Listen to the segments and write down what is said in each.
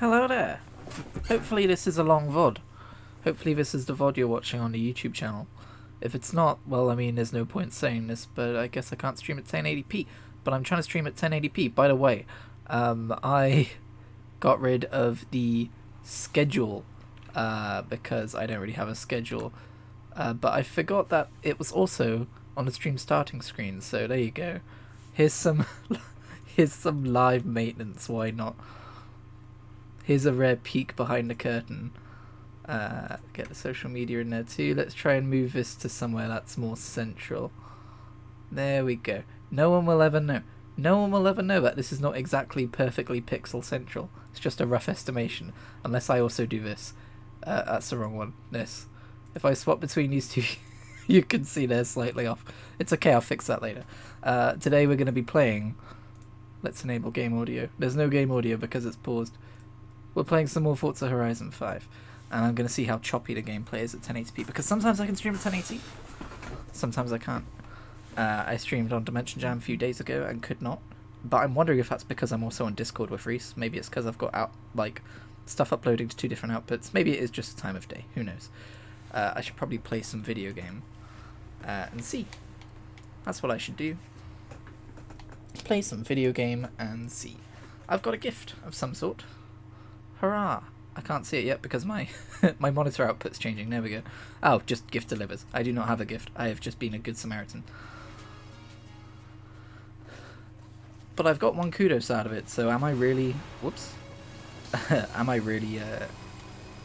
Hello there. Hopefully this is a long VOD. Hopefully this is the VOD you're watching on the YouTube channel. If it's not, well, I mean, there's no point saying this, but I guess I can't stream at 1080p. But I'm trying to stream at 1080p. By the way, I got rid of the schedule because I don't really have a schedule. But I forgot that it was also on the stream starting screen, so there you go. Here's some, here's some live maintenance, why not? Here's a rare peek behind the curtain. Get the social media in there too. Let's try and move this to somewhere that's more central. There we go. No one will ever know. No one will ever know that this is not exactly perfectly pixel central. It's just a rough estimation. Unless I also do this. That's the wrong one. This. If I swap between these two, you can see they're slightly off. It's okay, I'll fix that later. Today we're going to be playing... Let's enable game audio. There's no game audio because it's paused. We're playing some more Forza Horizon 5, and I'm going to see how choppy the gameplay is at 1080p, because sometimes I can stream at 1080, sometimes I can't. I streamed on Dimension Jam a few days ago and could not, but I'm wondering if that's because I'm also on Discord with Reese. Maybe it's because I've got stuff uploading to two different outputs. Maybe it is just the time of day, who knows. I should probably play some video game and see. That's what I should do. Play some video game and see. I've got a gift of some sort. Hurrah! I can't see it yet because my my monitor output's changing. There we go. Oh, just gift delivers. I do not have a gift. I have just been a good Samaritan. But I've got one kudos out of it, so am I really... Whoops. Am I really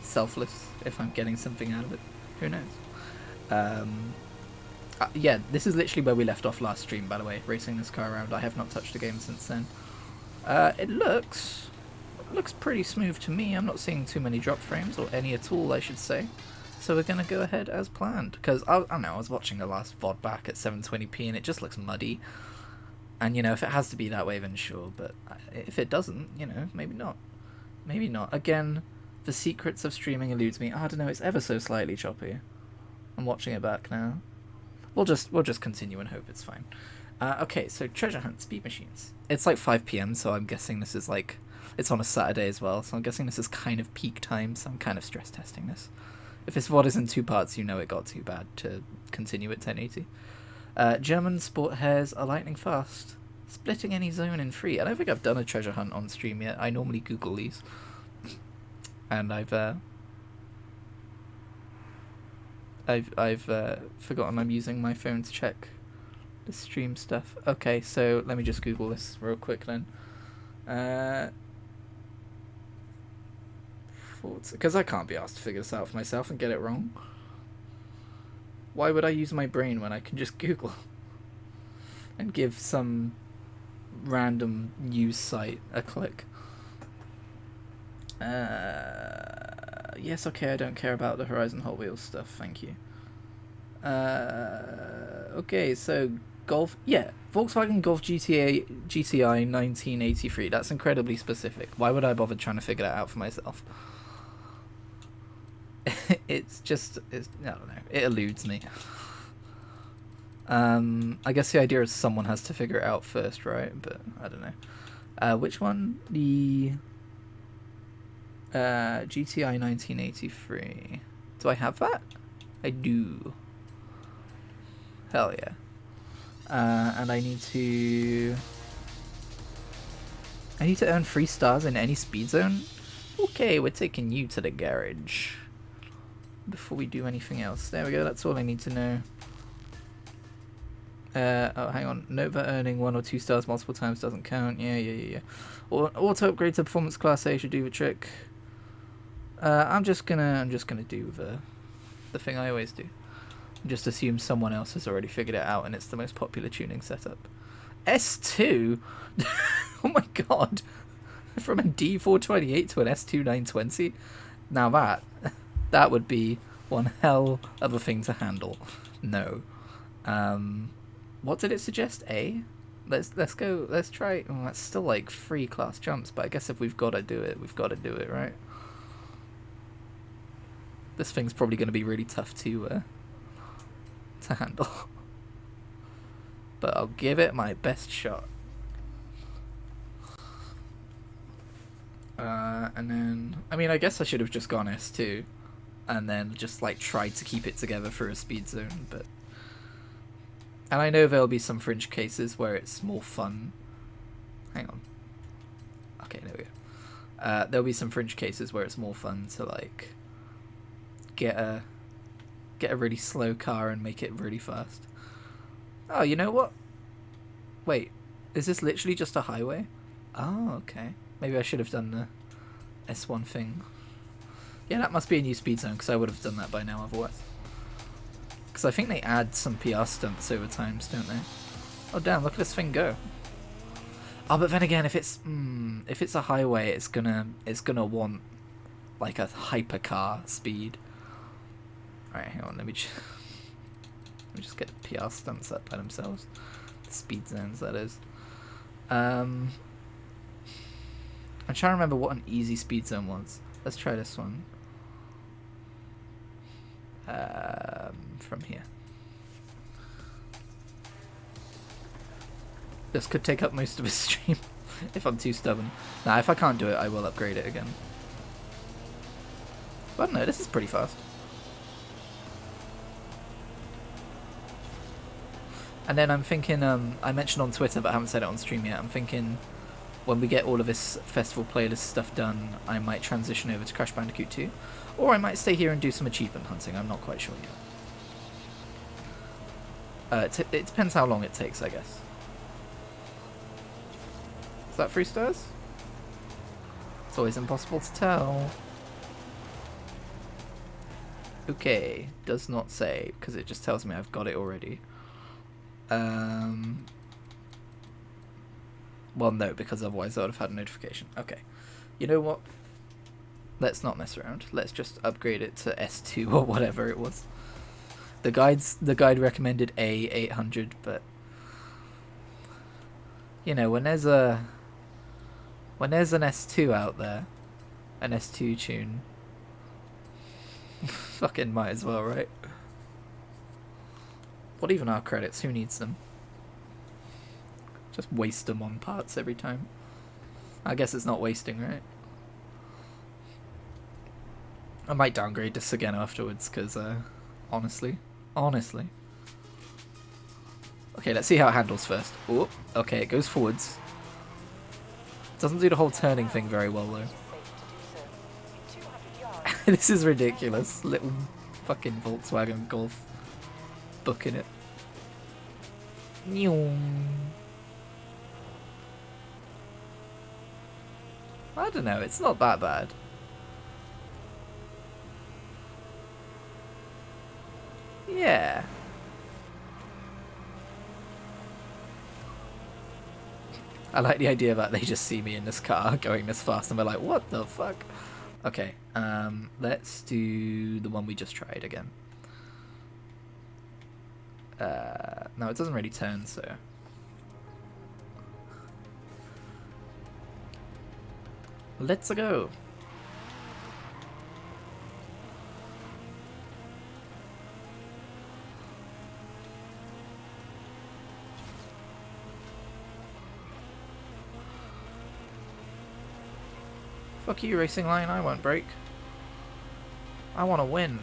selfless if I'm getting something out of it? Who knows? Yeah, this is literally where we left off last stream, by the way, racing this car around. I have not touched the game since then. It looks pretty smooth to me. I'm not seeing too many drop frames, or any at all, I should say. So we're going to go ahead as planned, because I don't know, I was watching the last VOD back at 720p and it just looks muddy. And, you know, if it has to be that way, then sure, but if it doesn't, you know, maybe not. Maybe not. Again, the secrets of streaming eludes me. I don't know, it's ever so slightly choppy. I'm watching it back now. We'll just continue and hope it's fine. Okay, so treasure hunt, speed machines. It's like 5 PM, so I'm guessing this is like... It's on a Saturday as well, so I'm guessing this is kind of peak time, so I'm kind of stress testing this. If this VOD is in 2 parts, you know it got too bad to continue at 1080. German sport hares are lightning fast. Splitting any zone in 3. I don't think I've done a treasure hunt on stream yet. I normally Google these. And I've forgotten I'm using my phone to check the stream stuff. Okay, so let me just Google this real quick then. Because I can't be asked to figure this out for myself and get it wrong. Why would I use my brain when I can just Google and give some random news site a click? Yes, okay, I don't care about the Horizon Hot Wheels stuff, thank you. Okay, so Golf, yeah, Volkswagen Golf GTI 1983. That's incredibly specific. Why would I bother trying to figure that out for myself? It's I don't know, it eludes me. I guess the idea is someone has to figure it out first, right? But I don't know. Which one? The GTI 1983. Do I have that? I do. Hell yeah. And I need to earn 3 stars in any speed zone? Okay, we're taking you to the garage before we do anything else. There we go, that's all I need to know. Oh, hang on. Note that earning 1 or 2 stars multiple times doesn't count. Yeah. Auto upgrade to performance class A should do the trick. I'm just gonna do the thing I always do. Just assume someone else has already figured it out and it's the most popular tuning setup. S2? Oh my god. From a D428 to an S2 920? Now that would be one hell of a thing to handle. No. What did it suggest? A? Let's go, let's try. Oh, that's still like 3 class jumps, but I guess if we've got to do it, we've got to do it, right? This thing's probably going to be really tough to handle. But I'll give it my best shot. And then, I mean, I guess I should have just gone S2 and then just like tried to keep it together for a speed zone, but... And I know there'll be some fringe cases where it's more fun. Hang on. Okay, there we go. There'll be some fringe cases where it's more fun to like get a really slow car and make it really fast. Oh, you know what? Wait, is this literally just a highway? Oh, okay. Maybe I should have done the S1 thing. Yeah, that must be a new speed zone, because I would have done that by now otherwise. Because I think they add some PR stunts over times, don't they? Oh damn, look at this thing go. Oh, but then again, if it's a highway, it's gonna want like a hypercar speed. Alright, hang on, let me just get the PR stunts up by themselves. The speed zones, that is. I'm trying to remember what an easy speed zone was. Let's try this one. From here. This could take up most of his stream if I'm too stubborn. Nah, if I can't do it, I will upgrade it again. But no, this is pretty fast. And then I'm thinking, I mentioned on Twitter, but I haven't said it on stream yet, I'm thinking when we get all of this festival playlist stuff done, I might transition over to Crash Bandicoot 2. Or I might stay here and do some achievement hunting, I'm not quite sure yet. It depends how long it takes, I guess. Is that 3 stars? It's always impossible to tell. Okay, does not say, because it just tells me I've got it already. Well, no, because otherwise I would have had a notification. Okay, you know what? Let's not mess around. Let's just upgrade it to S2 or whatever it was. The guide recommended A800, but you know, when there's an S2 out there, an S2 tune, fucking might as well, right? What even are credits? Who needs them? Just waste them on parts every time. I guess it's not wasting, right? I might downgrade this again afterwards, because, honestly. Okay, let's see how it handles first. Oh, okay, it goes forwards. Doesn't do the whole turning thing very well, though. This is ridiculous. Little fucking Volkswagen Golf booking it. I don't know, it's not that bad. Yeah. I like the idea that they just see me in this car going this fast and we're like, what the fuck? Okay, let's do the one we just tried again. No, it doesn't really turn, so... Let's go! Fuck you, Racing Line, I won't break. I want to win.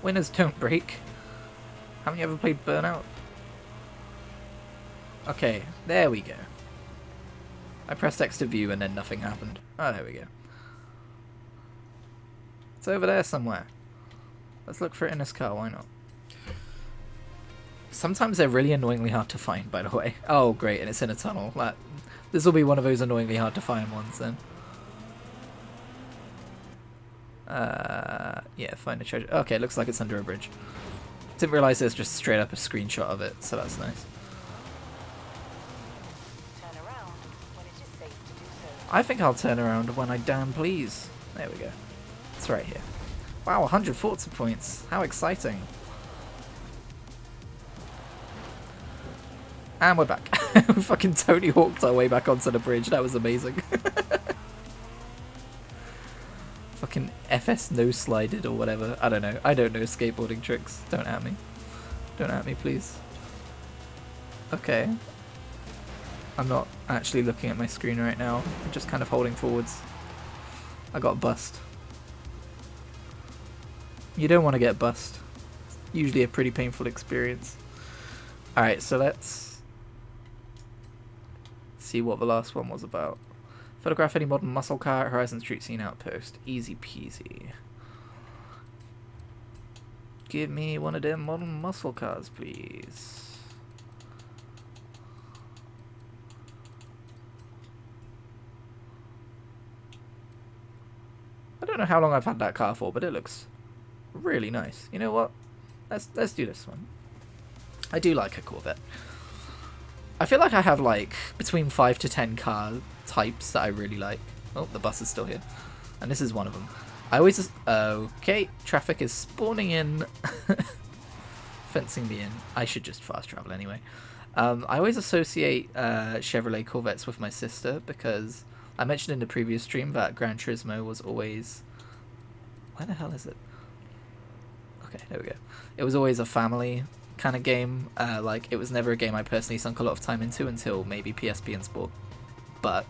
Winners don't break. Haven't you ever played Burnout? Okay, there we go. I pressed X to view and then nothing happened. Oh, there we go. It's over there somewhere. Let's look for it in this car, why not? Sometimes they're really annoyingly hard to find, by the way. Oh, great, and it's in a tunnel. This will be one of those annoyingly hard to find ones, then. Yeah, find a treasure. Okay, looks like it's under a bridge. Didn't realise there's just straight up a screenshot of it, so that's nice. Turn around when it is safe to do so. I think I'll turn around when I damn please. There we go. It's right here. Wow, 100 Forza points. How exciting. And we're back. We fucking Tony Hawked our way back onto the bridge. That was amazing. Fucking FS no slided or whatever. I don't know. I don't know skateboarding tricks. Don't at me. Don't at me, please. Okay. I'm not actually looking at my screen right now. I'm just kind of holding forwards. I got bust. You don't want to get bust. It's usually a pretty painful experience. Alright, so let's see what the last one was about. Photograph any modern muscle car at Horizon Street Scene Outpost. Easy peasy. Give me one of them modern muscle cars, please. I don't know how long I've had that car for, but it looks really nice. You know what? Let's do this one. I do like a Corvette. I feel like I have like between 5 to 10 car types that I really like. Oh, the bus is still here. And this is one of them. I always just... okay, traffic is spawning in. Fencing me in. I should just fast travel anyway. I always associate Chevrolet Corvettes with my sister because I mentioned in the previous stream that Gran Turismo was always... Where the hell is it? Okay, there we go. It was always a family kind of game. Like, it was never a game I personally sunk a lot of time into until maybe PSP and Sport. But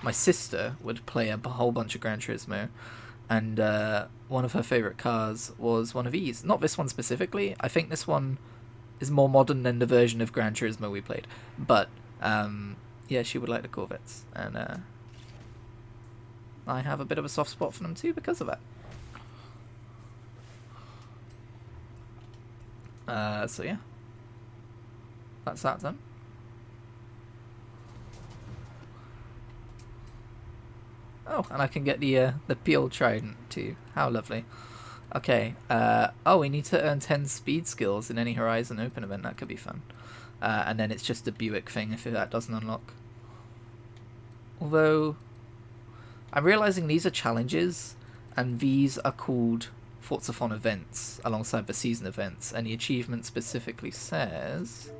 my sister would play a whole bunch of Gran Turismo, and one of her favourite cars was one of these. Not this one specifically. I think this one is more modern than the version of Gran Turismo we played. But, yeah, she would like the Corvettes, and I have a bit of a soft spot for them too because of that. So yeah, that's that done. Oh, and I can get the Peel Trident too. How lovely. Okay. Oh, we need to earn 10 speed skills in any Horizon Open event. That could be fun. And then it's just a Buick thing if that doesn't unlock. Although, I'm realizing these are challenges, and these are called Forza Fun events alongside the season events, and the achievement specifically says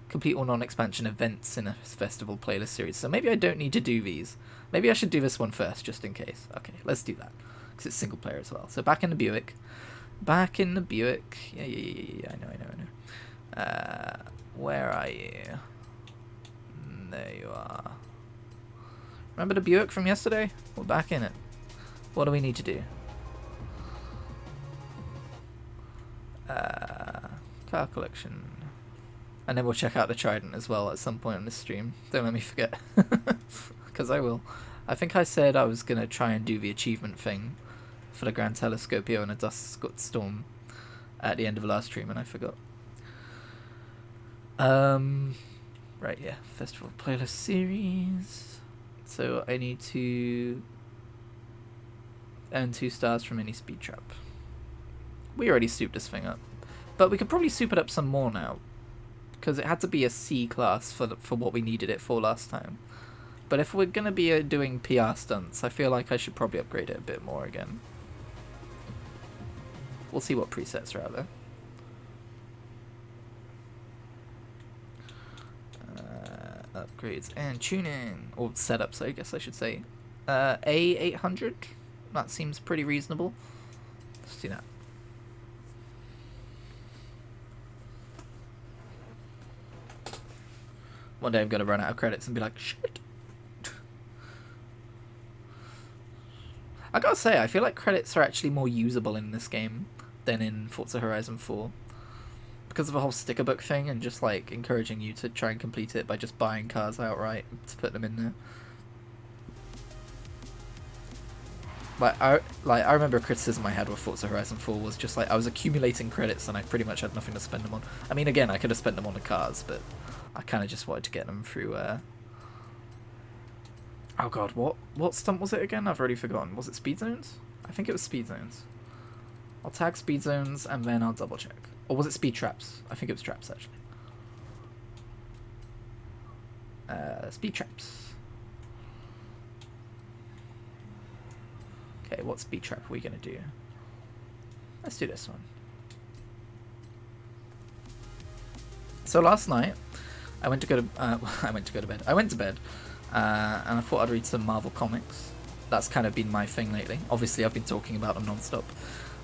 complete all non-expansion events in a festival playlist series. So maybe I don't need to do these. Maybe I should do this one first, just in case. Okay, let's do that, because it's single player as well. So back in the Buick. Back in the Buick. Yeah, I know. Where are you? There you are. Remember the Buick from yesterday? We're back in it. What do we need to do? Car collection. And then we'll check out the Trident as well at some point on this stream. Don't let me forget. Because I will. I think I said I was going to try and do the achievement thing for the Grand Telescopio and a Dust Storm at the end of the last stream, and I forgot. Right, yeah. Festival playlist series. So I need to earn 2 stars from any speed trap. We already souped this thing up. But we could probably soup it up some more now, because it had to be a C class for what we needed it for last time. But if we're going to be doing PR stunts, I feel like I should probably upgrade it a bit more again. We'll see what presets are out there. Upgrades and tuning, or setups I guess I should say. A800, that seems pretty reasonable. Let's do that. One day I'm going to run out of credits and be like, shit. I gotta say, I feel like credits are actually more usable in this game than in Forza Horizon 4. Because of the whole sticker book thing and just like encouraging you to try and complete it by just buying cars outright to put them in there. I remember a criticism I had with Forza Horizon 4 was just like I was accumulating credits and I pretty much had nothing to spend them on. I mean, again, I could have spent them on the cars, but I kind of just wanted to get them through. Oh god, what stunt was it again? I've already forgotten. Was it Speed Zones? I think it was Speed Zones. I'll tag Speed Zones and then I'll double check. Or was it Speed Traps? I think it was Traps actually. Speed Traps. Okay, what speed trap are we gonna do? Let's do this one. So last night, I went to bed. I went to bed, and I thought I'd read some Marvel comics. That's kind of been my thing lately. Obviously, I've been talking about them non-stop.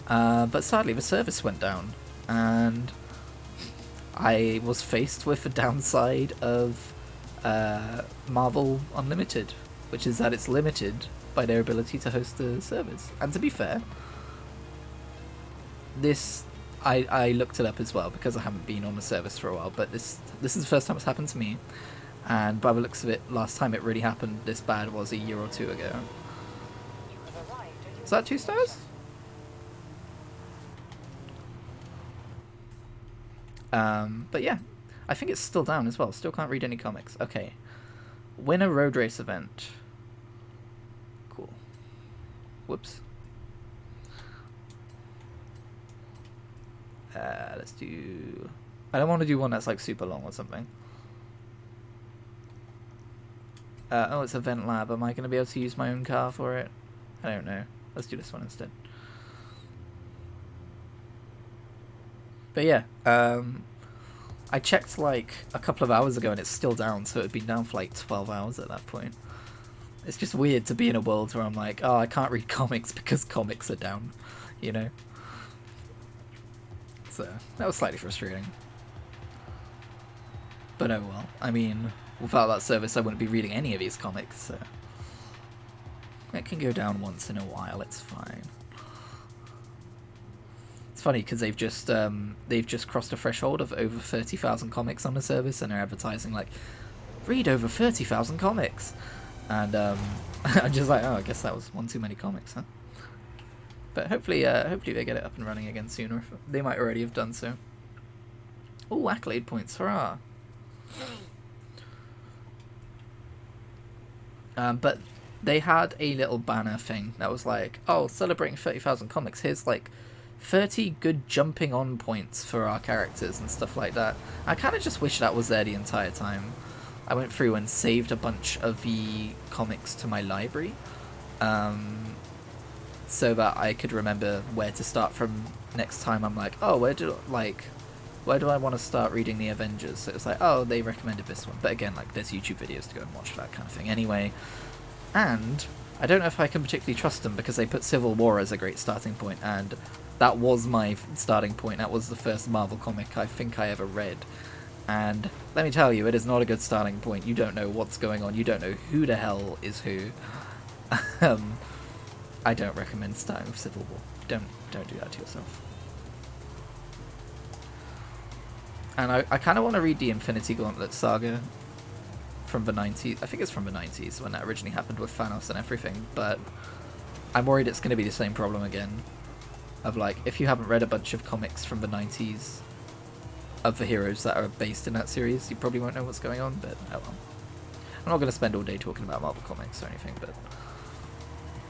But sadly, the service went down, and I was faced with the downside of Marvel Unlimited, which is that it's limited by their ability to host the servers. And to be fair, this I looked it up as well because I haven't been on the service for a while, but this is the first time it's happened to me, and by the looks of it, last time it really happened this bad was a year or two ago. Is that 2 stars? But yeah, I think it's still down as well. Still can't read any comics. Okay. Win a road race event. Cool. Whoops. Let's do... I don't want to do one that's like super long or something. Oh, it's Event Lab. Am I going to be able to use my own car for it? I don't know. Let's do this one instead. But yeah, I checked like a couple of hours ago and it's still down, so it'd been down for like 12 hours at that point. It's just weird to be in a world where I'm like, oh, I can't read comics because comics are down, you know? So, that was slightly frustrating. But oh well. I mean, without that service I wouldn't be reading any of these comics, so... It can go down once in a while, it's fine. It's funny because they've just crossed a threshold of over 30,000 comics on the service, and they're advertising like, read over 30,000 comics, and I'm just like, oh, I guess that was one too many comics, huh? But hopefully they get it up and running again soon, or they might already have done so. Oh, accolade points, hurrah! But they had a little banner thing that was like, oh, celebrating 30,000 comics, here's like 30 good jumping on points for our characters and stuff like that. I kind of just wish that was there the entire time. I went through and saved a bunch of the comics to my library, so that I could remember where to start from next time. I'm like, oh, where do I want to start reading the Avengers? So it's like, oh, they recommended this one. But again, like, there's YouTube videos to go and watch that kind of thing anyway. And I don't know if I can particularly trust them because they put Civil War as a great starting point, and that was my starting point. That was the first Marvel comic I think I ever read. And let me tell you, it is not a good starting point. You don't know what's going on. You don't know who the hell is who. I don't recommend starting with Civil War. Don't do that to yourself. And I kind of want to read the Infinity Gauntlet saga from the 90s. I think it's from the 90s when that originally happened with Thanos and everything, but I'm worried it's going to be the same problem again. Of like, if you haven't read a bunch of comics from the 90s of the heroes that are based in that series, you probably won't know what's going on, but oh well. I'm not going to spend all day talking about Marvel Comics or anything, but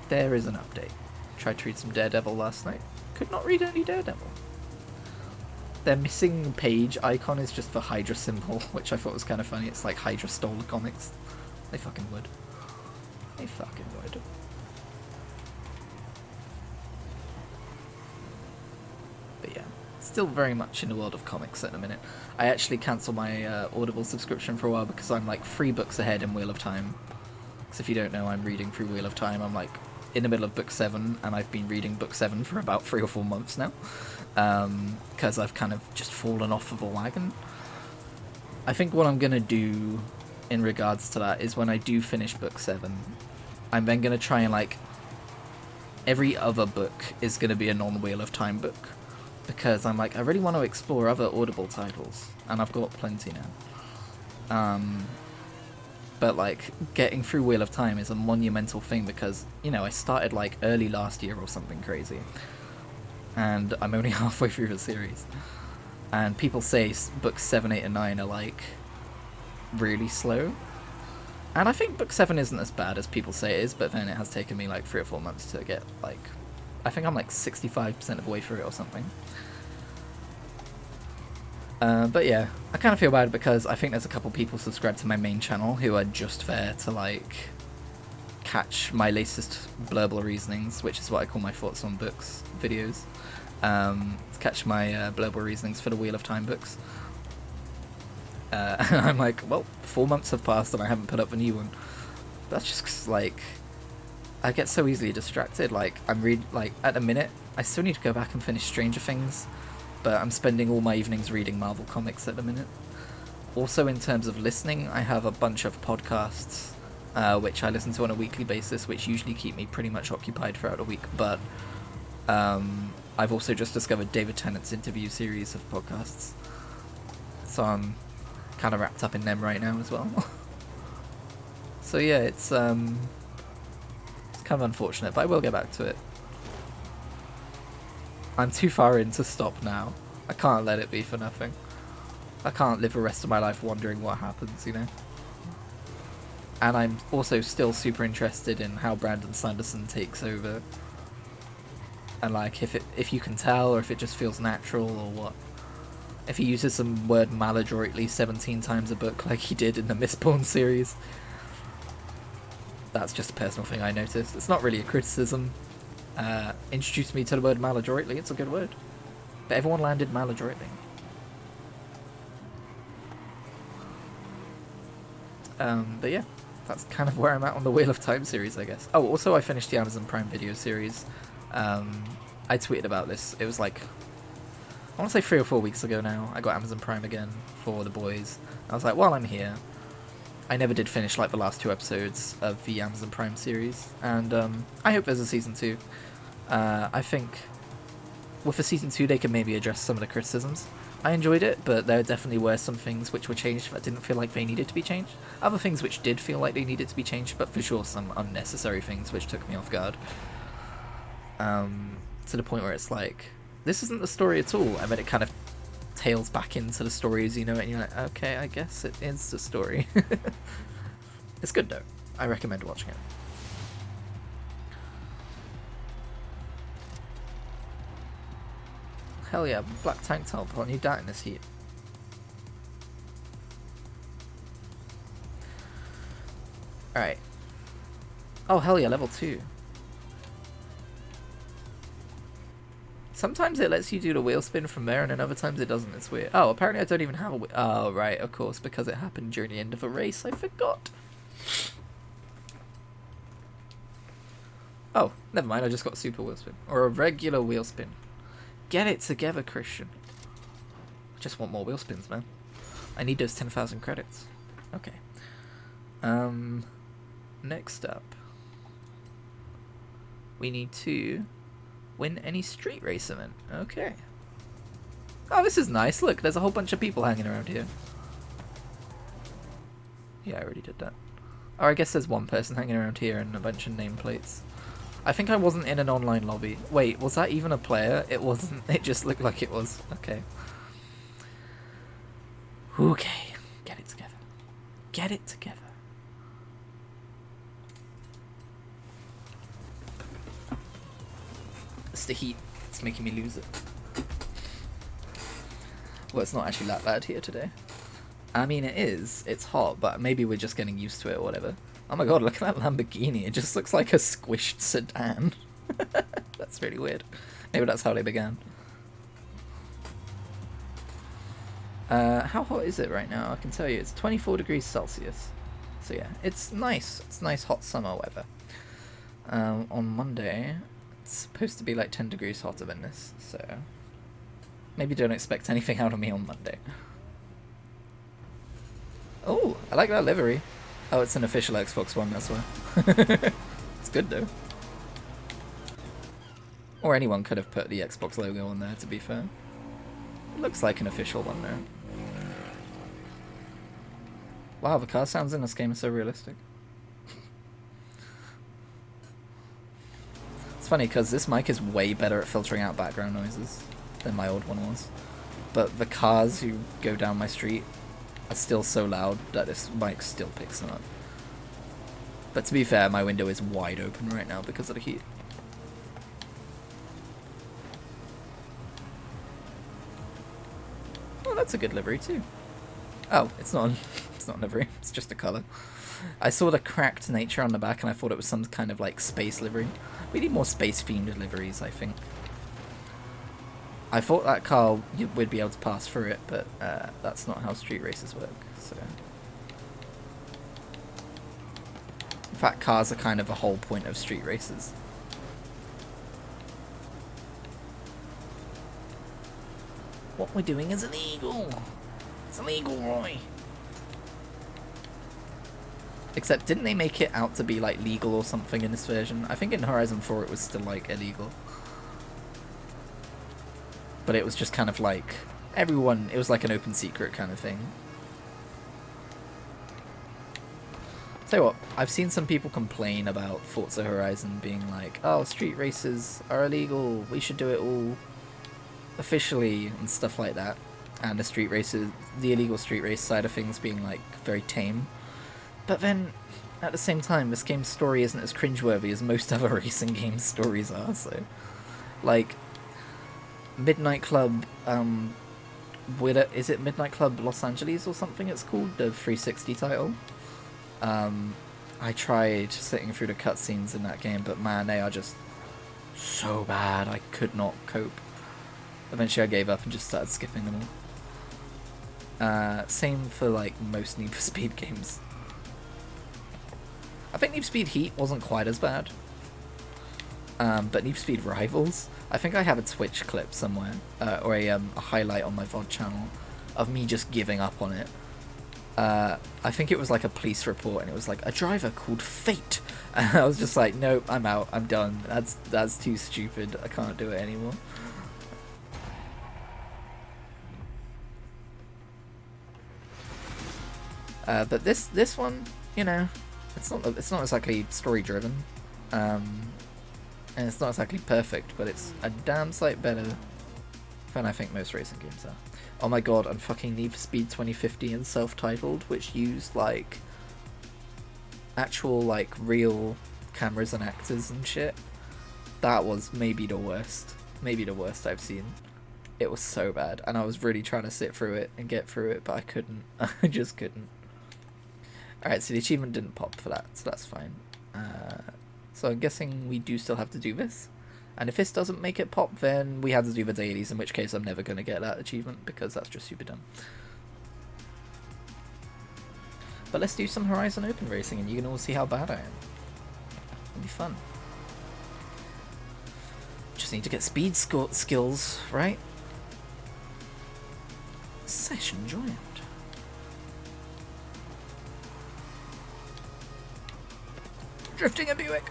there is an update. Tried to read some Daredevil last night. Could not read any Daredevil. Their missing page icon is just the Hydra symbol, which I thought was kind of funny. It's like Hydra stole the comics. They fucking would. They fucking would. But yeah, still very much in the world of comics at the minute. I actually cancelled my Audible subscription for a while because I'm like 3 books ahead in Wheel of Time. Because if you don't know, I'm reading through Wheel of Time. I'm like in the middle of book 7, and I've been reading book 7 for about 3 or 4 months now. Because I've kind of just fallen off of a wagon. I think what I'm going to do in regards to that is when I do finish book 7, I'm then going to try and like, every other book is going to be a non-Wheel of Time book. Because I'm like, I really want to explore other Audible titles, and I've got plenty now. But like, getting through Wheel of Time is a monumental thing because, you know, I started like early last year or something crazy. And I'm only halfway through the series. And people say books 7, 8, and 9 are like really slow. And I think book 7 isn't as bad as people say it is, but then it has taken me like 3 or 4 months to get like, I think I'm like 65% of the way through it or something. But yeah, I kind of feel bad because I think there's a couple people subscribed to my main channel who are just there to like catch my latest blurble reasonings, which is what I call my thoughts on books videos. To catch my blurble reasonings for the Wheel of Time books. And I'm like, well, 4 months have passed and I haven't put up a new one. That's just like, I get so easily distracted. Like, at the minute, I still need to go back and finish Stranger Things. but I'm spending all my evenings reading Marvel comics at the minute. Also, in terms of listening, I have a bunch of podcasts which I listen to on a weekly basis, which usually keep me pretty much occupied throughout the week, but I've also just discovered David Tennant's interview series of podcasts, so I'm kind of wrapped up in them right now as well. So yeah, it's kind of unfortunate, but I will get back to it. I'm too far in to stop now. I can't let it be for nothing. I can't live the rest of my life wondering what happens, you know? And I'm also still super interested in how Brandon Sanderson takes over. And like, if you can tell, or if it just feels natural, or what. If he uses some word maladroitly 17 times a book like he did in the Mistborn series. That's just a personal thing I noticed. It's not really a criticism. Introduced me to the word maladroitly, it's a good word. But everyone landed maladroitly. But yeah, that's kind of where I'm at on the Wheel of Time series, I guess. Oh, also I finished the Amazon Prime Video series. I tweeted about this. It was like, I want to say 3 or 4 weeks ago now. I got Amazon Prime again for The Boys. I was like, while I'm here, I never did finish like the last 2 episodes of the Amazon Prime series, and I hope there's a season 2. I think with the season 2 they can maybe address some of the criticisms. I enjoyed it, but there definitely were some things which were changed that didn't feel like they needed to be changed. Other things which did feel like they needed to be changed, but for sure some unnecessary things which took me off guard. To the point where it's like, this isn't the story at all, and then it kind of tails back into the story as you know it, and you're like, okay, I guess it is the story. It's good though. I recommend watching it. Hell yeah, black tank top on, you die in this heat. Alright. Oh hell yeah, level 2. Sometimes it lets you do the wheel spin from there, and then other times it doesn't. It's weird. Oh, apparently I don't even have a wheel. Oh, right, of course, because it happened during the end of a race. I forgot. Oh, never mind. I just got a super wheel spin. Or a regular wheel spin. Get it together, Christian. I just want more wheel spins, man. I need those 10,000 credits. Okay. Next up. We need to win any street race event. Okay. Oh, this is nice. Look, there's a whole bunch of people hanging around here. Yeah, I already did that. Or I guess there's one person hanging around here and a bunch of nameplates. I think I wasn't in an online lobby. Wait, was that even a player? It wasn't. It just looked like it was. Okay. Okay. Get it together. Get it together. It's the heat. It's making me lose it. Well, it's not actually that bad here today. I mean, it is. It's hot, but maybe we're just getting used to it or whatever. Oh my god, look at that Lamborghini. It just looks like a squished sedan. That's really weird. Maybe that's how they began. How hot is it right now? I can tell you, it's 24 degrees Celsius. So yeah, it's nice. It's nice hot summer weather. On Monday, it's supposed to be like 10 degrees hotter than this, so maybe don't expect anything out of me on Monday. Oh, I like that livery. Oh, it's an official Xbox One, that's why. It's good though. Or anyone could have put the Xbox logo on there, to be fair. It looks like an official one now. Wow, the car sounds in this game are so realistic. It's funny because this mic is way better at filtering out background noises than my old one was. But the cars who go down my street are still so loud that this mic still picks them up. But to be fair, my window is wide open right now because of the heat. Oh, that's a good livery too. Oh, it's not it's not livery, it's just a colour. I saw the cracked nature on the back and I thought it was some kind of like space livery. We need more space themed liveries, I think. I thought that car would be able to pass through it, but that's not how street races work. So, in fact, cars are kind of the whole point of street races. What we're doing is illegal. It's illegal, Roy. Except, didn't they make it out to be, like, legal or something in this version? I think in Horizon 4 it was still, like, illegal. But it was just kind of like, everyone, it was like an open secret kind of thing. Tell you what, I've seen some people complain about Forza Horizon being like, oh, street races are illegal, we should do it all officially and stuff like that. And the street races, the illegal street race side of things being like very tame. But then, at the same time, this game's story isn't as cringeworthy as most other racing game stories are, so... Like, Midnight Club, is it Midnight Club Los Angeles or something it's called? The 360 title? I tried sitting through the cutscenes in that game, but man, they are just so bad, I could not cope. Eventually I gave up and just started skipping them all. Same for like most Need for Speed games. I think Need for Speed Heat wasn't quite as bad. But Need for Speed Rivals, I think I have a Twitch clip somewhere, or a highlight on my VOD channel of me just giving up on it. I think it was like a police report, and it was like, a driver called Fate. And I was just like, nope, I'm out, I'm done. That's too stupid, I can't do it anymore. But this one, you know, it's not exactly story driven, and it's not exactly perfect, but it's a damn sight better than I think most racing games are. Oh my god, and fucking Need for Speed 2050 and self-titled, which used like actual like real cameras and actors and shit. That was maybe the worst I've seen. It was so bad, and I was really trying to sit through it and get through it, but I couldn't. I just couldn't. Alright, so the achievement didn't pop for that, so that's fine. So I'm guessing we do still have to do this. And if this doesn't make it pop, then we have to do the dailies, in which case I'm never going to get that achievement, because that's just super dumb. But let's do some Horizon Open Racing, and you can all see how bad I am. It'll be fun. Just need to get speed skills, right? Session joined. Drifting a Buick.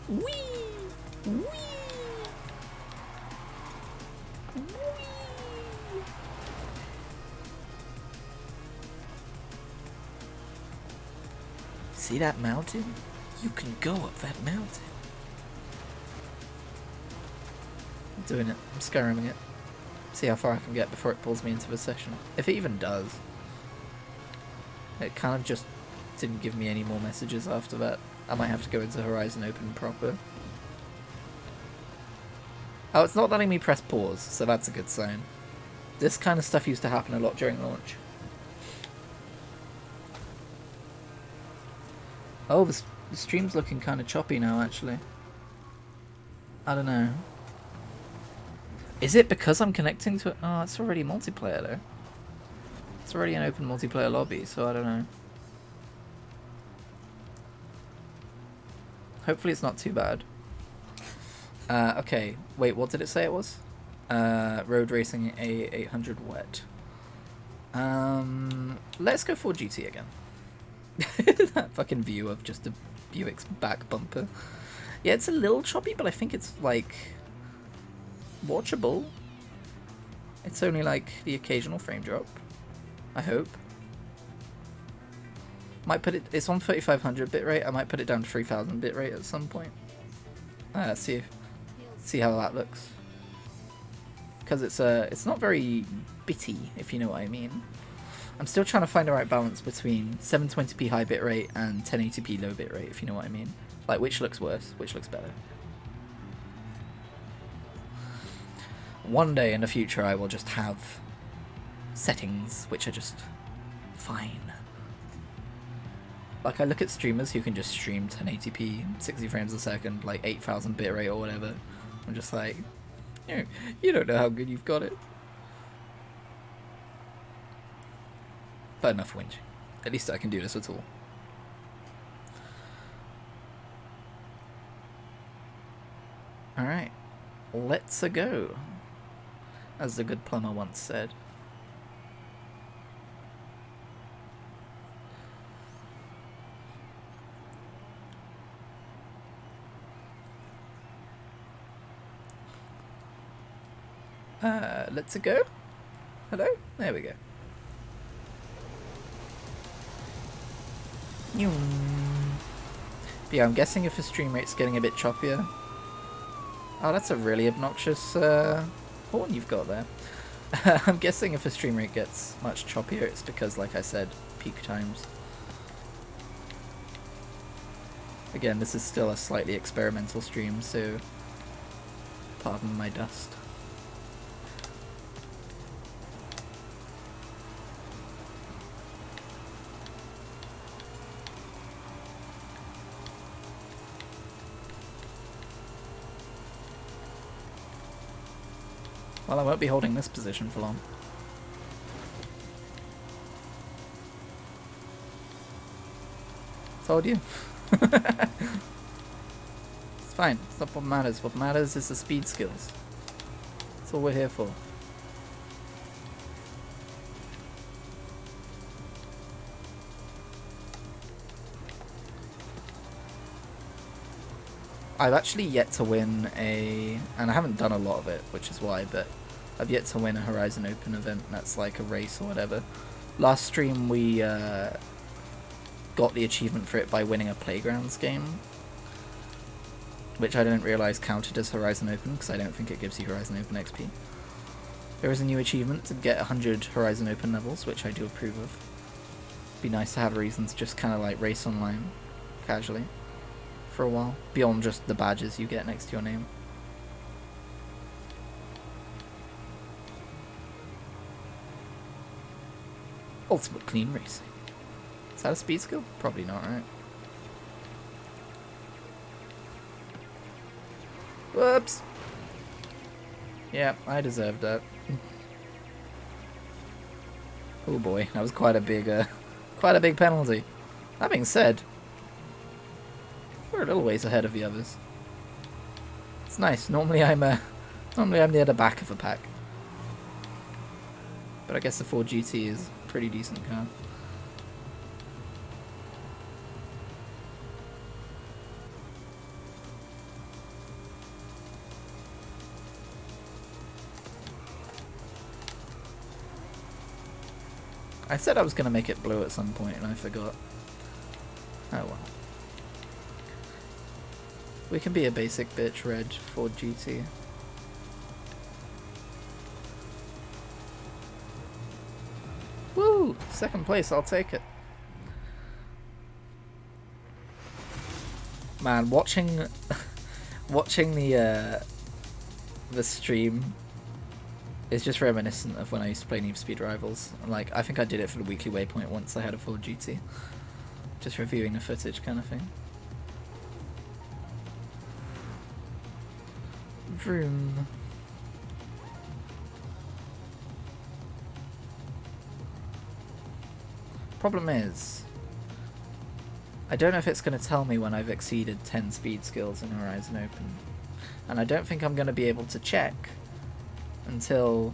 Whee! Whee! Whee! See that mountain? You can go up that mountain. I'm doing it. I'm scaring it. See how far I can get before it pulls me into the session. If it even does. It kind of just didn't give me any more messages after that. I might have to go into Horizon Open proper. Oh, it's not letting me press pause, so that's a good sign. This kind of stuff used to happen a lot during launch. Oh, the stream's looking kind of choppy now, actually. I don't know. Is it because I'm connecting to it? Oh, it's already multiplayer, though. It's already an open multiplayer lobby, so I don't know. Hopefully it's not too bad. Okay, wait, what did it say it was? Road Racing A800 Wet. Let's go for GT again. That fucking view of just a Buick's back bumper. Yeah, it's a little choppy, but I think it's, like, watchable. It's only, like, the occasional frame drop. I hope. Might put it, it's on 3500 bitrate, I might put it down to 3000 bitrate at some point. See how that looks. Because it's not very bitty, if you know what I mean. I'm still trying to find the right balance between 720p high bitrate and 1080p low bitrate, if you know what I mean. Like, which looks worse, which looks better. One day in the future I will just have settings which are just fine. Like, I look at streamers who can just stream 1080p, 60 frames a second, like 8000 bitrate or whatever. I'm just like, you don't know how good you've got it. But enough whinging. At least I can do this at all. Alright, let's-a go. as the good plumber once said. Let's go. Hello? There we go. But yeah, I'm guessing if the stream rate's getting a bit choppier. Oh, that's a really obnoxious horn you've got there. I'm guessing if the stream rate gets much choppier, it's because, like I said, peak times. Again, this is still a slightly experimental stream, so pardon my dust. Well, I won't be holding this position for long. Told you. It's fine. It's not what matters. What matters is the speed skills. That's all we're here for. I've actually yet to win and I haven't done a lot of it, which is why, but I've yet to win a Horizon Open event that's like a race or whatever. Last stream we got the achievement for it by winning a Playgrounds game, which I didn't realise counted as Horizon Open, because I don't think it gives you Horizon Open XP. There is a new achievement to get 100 Horizon Open levels, which I do approve of. Be nice to have a reason to just kind of like race online, casually, for a while, beyond just the badges you get next to your name. Ultimate clean racing. Is that a speed skill? Probably not, right? Whoops! Yeah, I deserved that. Oh boy, that was quite a big penalty. That being said, we're a little ways ahead of the others. It's nice. Normally I'm near the back of the pack. But I guess the Ford GT is a pretty decent car. I said I was going to make it blue at some point and I forgot. Oh well. We can be a basic bitch red Ford GT. Woo! Second place, I'll take it. Man, watching the stream is just reminiscent of when I used to play Need for Speed Rivals. Like, I think I did it for the weekly waypoint once I had a Ford GT. Just reviewing the footage kind of thing. Vroom. Problem is, I don't know if it's going to tell me when I've exceeded 10 speed skills in Horizon Open. And I don't think I'm going to be able to check until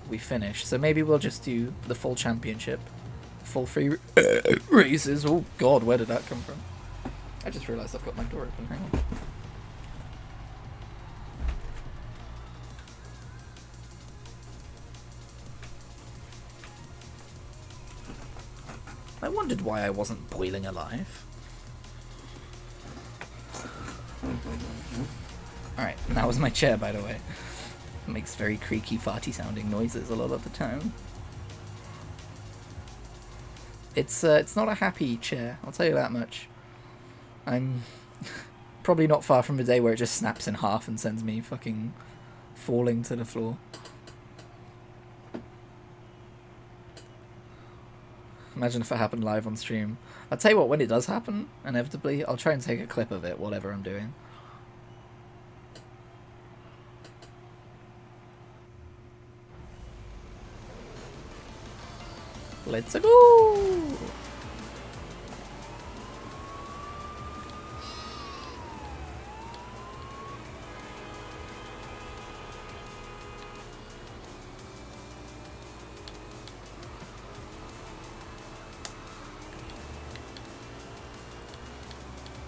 we finish. So maybe we'll just do the full championship. Full 3 races. Oh god, where did that come from? I just realised I've got my door open. Hang on. I wondered why I wasn't boiling alive. Alright, that was my chair, by the way. It makes very creaky, farty sounding noises a lot of the time. It's not a happy chair, I'll tell you that much. I'm probably not far from the day where it just snaps in half and sends me fucking falling to the floor. Imagine if it happened live on stream. I'll tell you what, when it does happen, inevitably, I'll try and take a clip of it, whatever I'm doing. Let's go!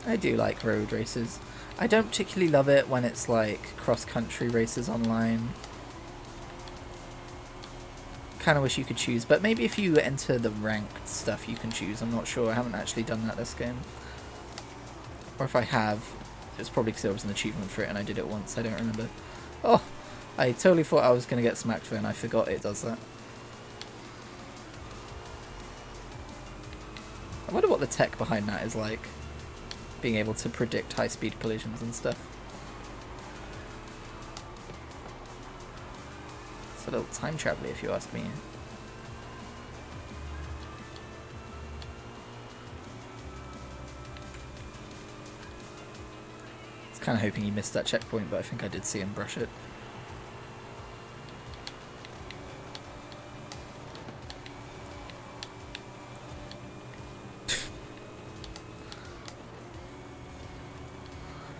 I do like road races. I don't particularly love it when it's like cross-country races online. Kind of wish you could choose, but maybe if you enter the ranked stuff you can choose. I'm not sure. I haven't actually done that this game. Or if I have, it's probably because there was an achievement for it and I did it once. I don't remember. Oh, I totally thought I was going to get smacked there and I forgot it does that. I wonder what the tech behind that is like. Being able to predict high-speed collisions and stuff. It's a little time travel if you ask me. I was kind of hoping he missed that checkpoint, but I think I did see him brush it.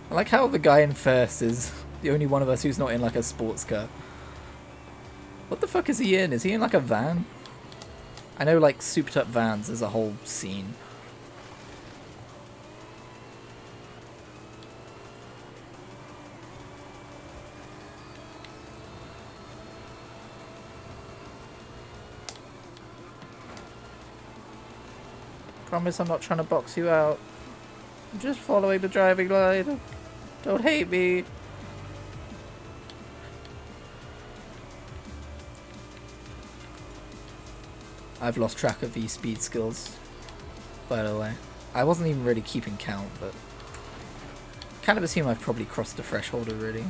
I like how the guy in first is the only one of us who's not in like a sports car. What the fuck is he in? Is he in like a van? I know like souped up vans is a whole scene. Promise I'm not trying to box you out. I'm just following the driving line. Don't hate me. I've lost track of these speed skills, by the way. I wasn't even really keeping count, but kind of assume I've probably crossed the threshold already.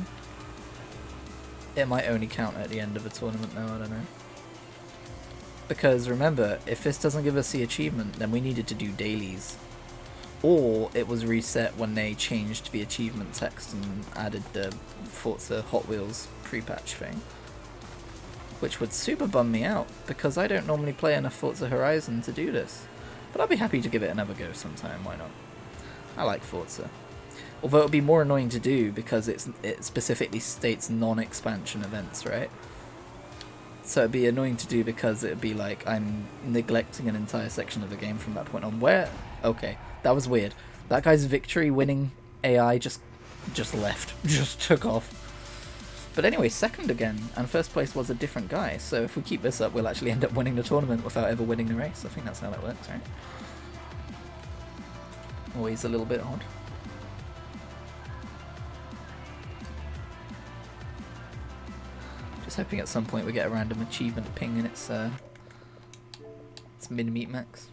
It might only count at the end of a tournament though, I don't know. Because remember, if this doesn't give us the achievement, then we needed to do dailies. Or it was reset when they changed the achievement text and added the Forza Hot Wheels pre-patch thing. Which would super bum me out, because I don't normally play enough Forza Horizon to do this. But I'll be happy to give it another go sometime, why not? I like Forza. Although it would be more annoying to do, because it specifically states non-expansion events, right? So it'd be annoying to do because it'd be like I'm neglecting an entire section of the game from that point on. Where? Okay, that was weird. That guy's victory winning AI just left, just took off. But anyway, second again, and first place was a different guy. So if we keep this up, we'll actually end up winning the tournament without ever winning the race. I think that's how that works, right? Always a little bit odd. Just hoping at some point we get a random achievement ping and it's min-meat max.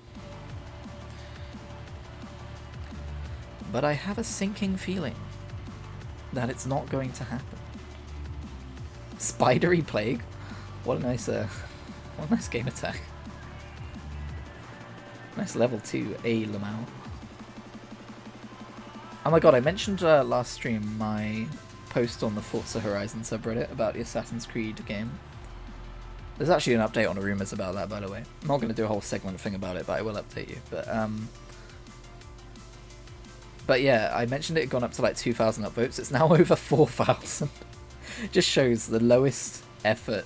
But I have a sinking feeling that it's not going to happen. Spidery Plague? What a nice game attack. Nice level 2, A Lamau. Oh my god, I mentioned last stream my post on the Forza Horizon subreddit about the Assassin's Creed game. There's actually an update on the rumours about that, by the way. I'm not going to do a whole segment thing about it, but I will update you. But yeah, I mentioned it had gone up to like 2,000 upvotes. It's now over 4,000. Just shows the lowest effort,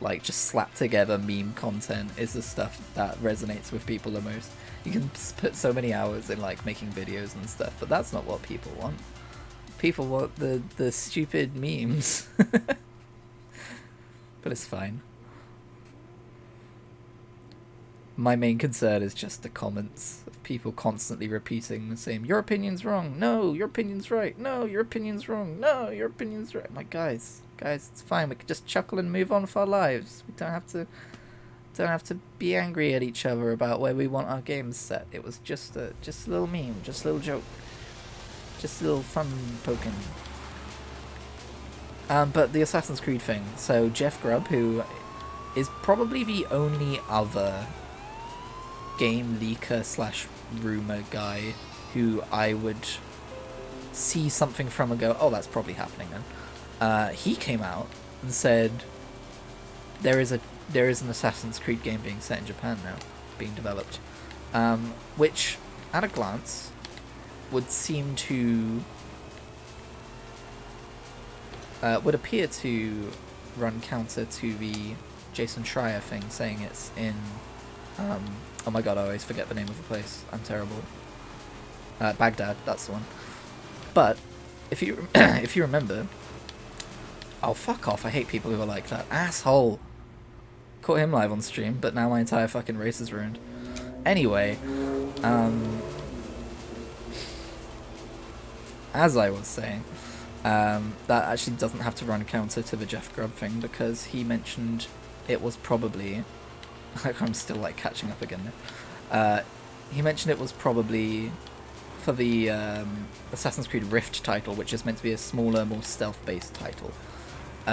like just slap together meme content is the stuff that resonates with people the most. You can put so many hours in like making videos and stuff, but that's not what people want. People want the stupid memes. But it's fine. My main concern is just the comments of people constantly repeating the same, your opinion's wrong, no, your opinion's right, no, your opinion's wrong, no, your opinion's right. I'm like, guys, it's fine, we can just chuckle and move on with our lives. We don't have to be angry at each other about where we want our games set. It was just a little meme, just a little joke, just a little fun poking. But the Assassin's Creed thing, so Jeff Grubb, who is probably the only other game leaker slash rumor guy who I would see something from and go, oh, that's probably happening then. He came out and said there is an Assassin's Creed game being set in Japan now, being developed, which at a glance would seem to would appear to run counter to the Jason Schreier thing, saying it's in oh my god, I always forget the name of the place. I'm terrible. Baghdad, that's the one. But if you if you remember, oh fuck off! I hate people who are like that. Asshole. Caught him live on stream, but now my entire fucking race is ruined. Anyway, as I was saying, that actually doesn't have to run counter to the Jeff Grubb thing, because he mentioned it was probably... I'm still like catching up again now. He mentioned it was probably for the Assassin's Creed Rift title, which is meant to be a smaller, more stealth-based title.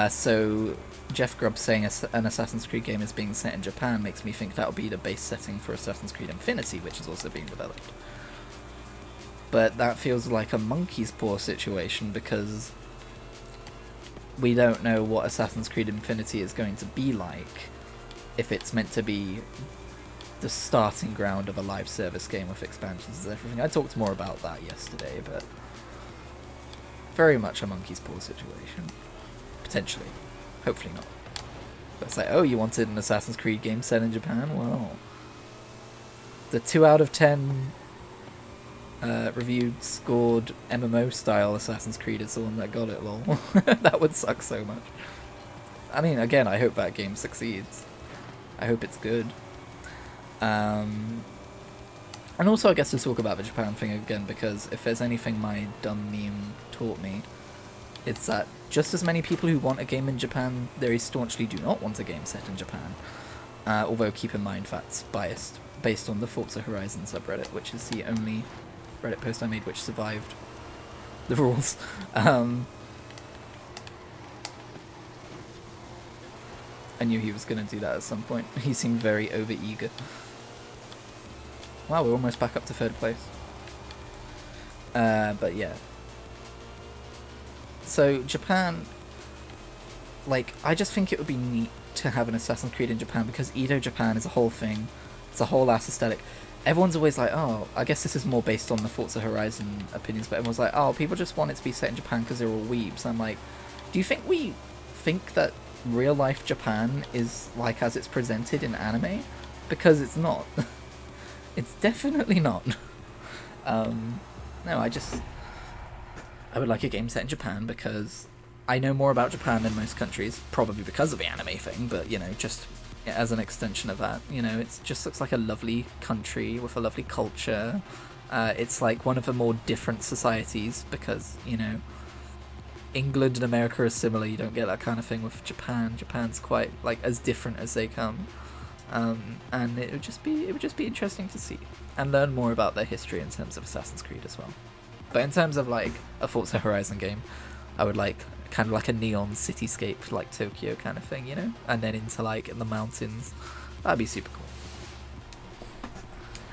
So Jeff Grubb saying an Assassin's Creed game is being set in Japan makes me think that'll be the base setting for Assassin's Creed Infinity, which is also being developed. But that feels like a monkey's paw situation, because we don't know what Assassin's Creed Infinity is going to be like, if it's meant to be the starting ground of a live service game with expansions and everything. I talked more about that yesterday, but very much a monkey's paw situation. Potentially. Hopefully not. But it's like, oh, you wanted an Assassin's Creed game set in Japan? Well, the 2 out of 10 reviewed, scored MMO style Assassin's Creed is the one that got it, lol. That would suck so much. I mean, again, I hope that game succeeds. I hope it's good. And also, I guess, to talk about the Japan thing again, because if there's anything my dumb meme taught me, it's that just as many people who want a game in Japan very staunchly do not want a game set in Japan. Although, keep in mind, that's biased based on the Forza Horizon subreddit, which is the only Reddit post I made which survived the rules. I knew he was going to do that at some point. He seemed very over-eager. Wow, we're almost back up to 3rd place. But yeah. So, Japan... Like, I just think it would be neat to have an Assassin's Creed in Japan, because Edo Japan is a whole thing. It's a whole ass aesthetic. Everyone's always like, oh, I guess this is more based on the Forza Horizon opinions, but everyone's like, oh, people just want it to be set in Japan because they're all weebs. I'm like, do you think we think that real-life Japan is like as it's presented in anime? Because it's not. It's definitely not. No, I would like a game set in Japan because I know more about Japan than most countries, probably because of the anime thing, but, you know, just as an extension of that, you know, it just looks like a lovely country with a lovely culture. It's like one of the more different societies because, you know, England and America are similar. You don't get that kind of thing with Japan. Japan's quite like as different as they come, and it would just be interesting to see and learn more about their history in terms of Assassin's Creed as well. But in terms of like a Forza Horizon game, I would like kind of like a neon cityscape like Tokyo kind of thing, you know, and then into like in the mountains. That'd be super cool.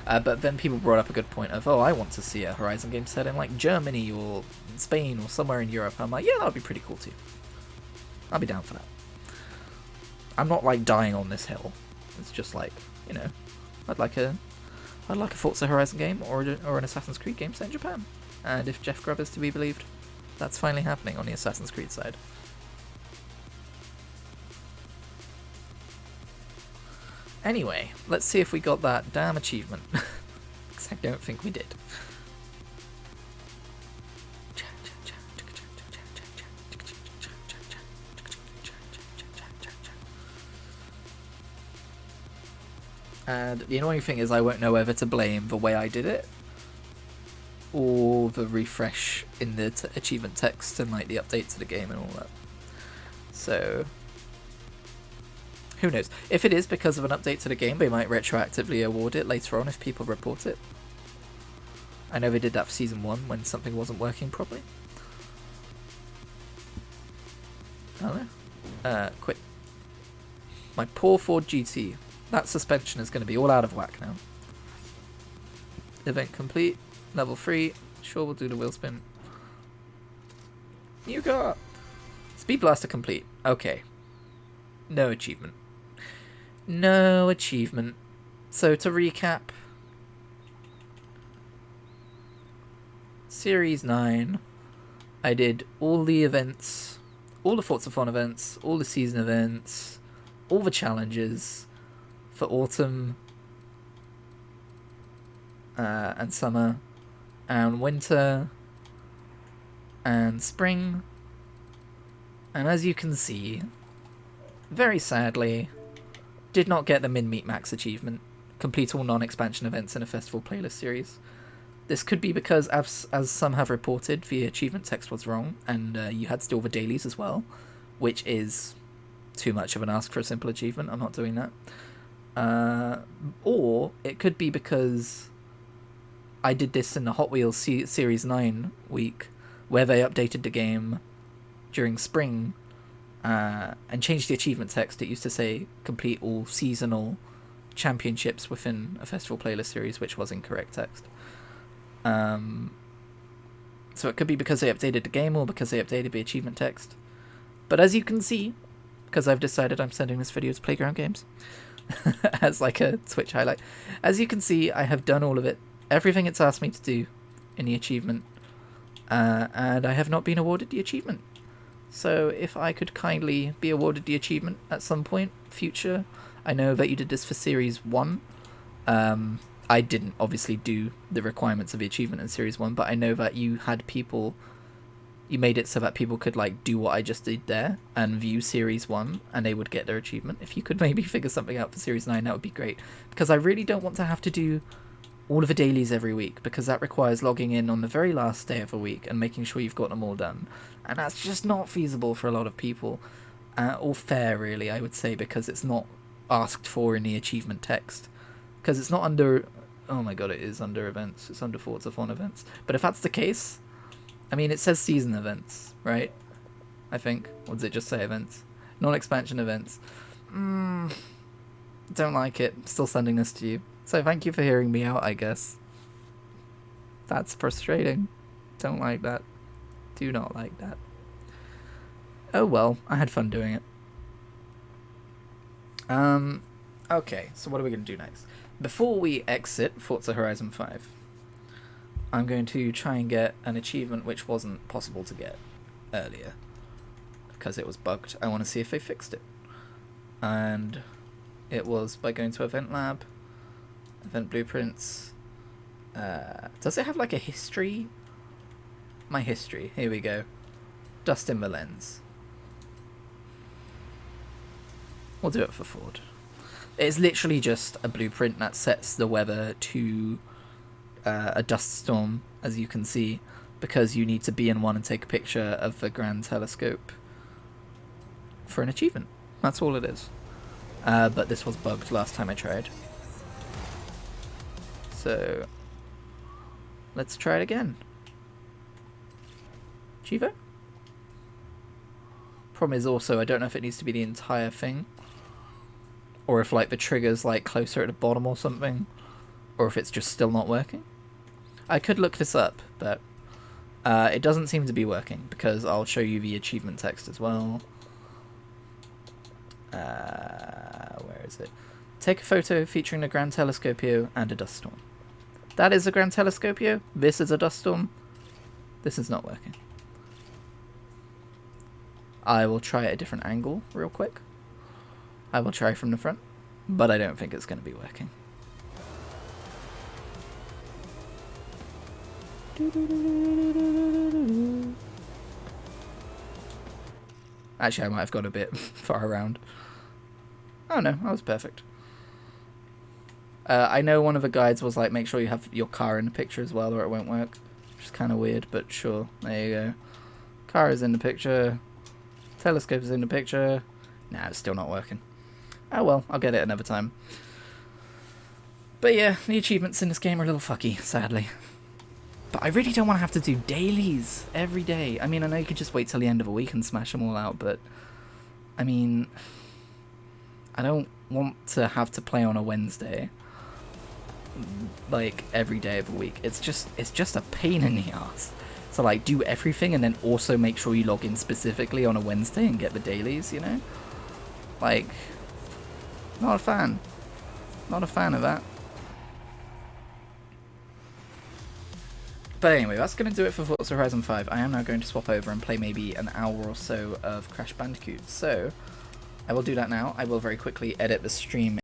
But then people brought up a good point of, oh, I want to see a Horizon game set in like Germany or Spain or somewhere in Europe. I'm like, yeah, that would be pretty cool too. I'll be down for that. I'm not like dying on this hill. It's just like, you know, I'd like a Forza Horizon game or an Assassin's Creed game set in Japan. And if Jeff Grubb is to be believed, that's finally happening on the Assassin's Creed side. Anyway, let's see if we got that damn achievement. Because I don't think we did. And the annoying thing is I won't know whether to blame the way I did it or the refresh in the achievement text and like the update to the game and all that. So who knows? If it is because of an update to the game, they might retroactively award it later on if people report it. I know they did that for Season 1 when something wasn't working properly. I don't know. Quick. My poor Ford GT. That suspension is going to be all out of whack now. Event complete. Level 3. Sure, we'll do the wheel spin. New car! Speed Blaster complete. Okay. No achievement. No achievement. So to recap. Series 9. I did all the events. All the Forza Fun events. All the season events. All the challenges. For autumn. And summer. and winter, and spring. And as you can see, very sadly, did not get the Min-Meet Max achievement. Complete all non-expansion events in a festival playlist series. This could be because, as some have reported, the achievement text was wrong, and you had to do all the dailies as well, which is too much of an ask for a simple achievement. I'm not doing that. Or it could be because I did this in the Hot Wheels Series 9 week, where they updated the game during spring and changed the achievement text. It used to say complete all seasonal championships within a festival playlist series, which was incorrect text. So it could be because they updated the game or because they updated the achievement text. But as you can see, because I've decided I'm sending this video to Playground Games as like a Twitch highlight, as you can see, I have done all of it, everything it's asked me to do in the achievement, and I have not been awarded the achievement. So if I could kindly be awarded the achievement at some point future. I know that you did this for Series 1. I didn't obviously do the requirements of the achievement in Series 1, but I know that you had people, you made it so that people could like do what I just did there and view Series 1 and they would get their achievement. If you could maybe figure something out for Series 9, that would be great, because I really don't want to have to do all of the dailies every week, because that requires logging in on the very last day of a week and making sure you've got them all done, and that's just not feasible for a lot of people, or fair really, I would say, because it's not asked for in the achievement text, because it's not under, oh my god, it is under events, it's under Forza Fun events. But if that's the case, I mean, it says season events, right? I think, or does it just say events? Non-expansion events. Don't like it. Still sending this to you. So thank you for hearing me out, I guess. That's frustrating. Don't like that. Do not like that. Oh well, I had fun doing it. Okay, so what are we going to do next? Before we exit Forza Horizon 5, I'm going to try and get an achievement which wasn't possible to get earlier, because it was bugged. I want to see if they fixed it. And it was by going to Event Lab, Event Blueprints. Does it have like a history? My history, here we go. Dust in the lens. We'll do it for Ford. It's literally just a blueprint that sets the weather to a dust storm, as you can see, because you need to be in one and take a picture of the Grand Telescope for an achievement. That's all it is. But this was bugged last time I tried. So let's try it again. Chivo? Problem is also, I don't know if it needs to be the entire thing, or if like the trigger's like closer at the bottom or something, or if it's just still not working. I could look this up, but it doesn't seem to be working, because I'll show you the achievement text as well. Where is it? Take a photo featuring the Grand Telescopio and a dust storm. That is a Grand Telescopio. This is a dust storm. This is not working. I will try at a different angle real quick. I will try from the front, but I don't think it's going to be working. Actually, I might have got a bit far around. Oh no, that was perfect. I know one of the guides was like, make sure you have your car in the picture as well, or it won't work. Which is kind of weird, but sure. There you go. Car is in the picture. Telescope is in the picture. Nah, it's still not working. Oh well, I'll get it another time. But yeah, the achievements in this game are a little fucky, sadly. But I really don't want to have to do dailies every day. I mean, I know you could just wait till the end of a week and smash them all out, but I mean, I don't want to have to play on a Wednesday, like every day of the week. It's just a pain in the ass. So like, do everything and then also make sure you log in specifically on a Wednesday and get the dailies, you know? Like, not a fan. Not a fan of that. But anyway, that's going to do it for Forza Horizon 5. I am now going to swap over and play maybe an hour or so of Crash Bandicoot. So, I will do that now. I will very quickly edit the stream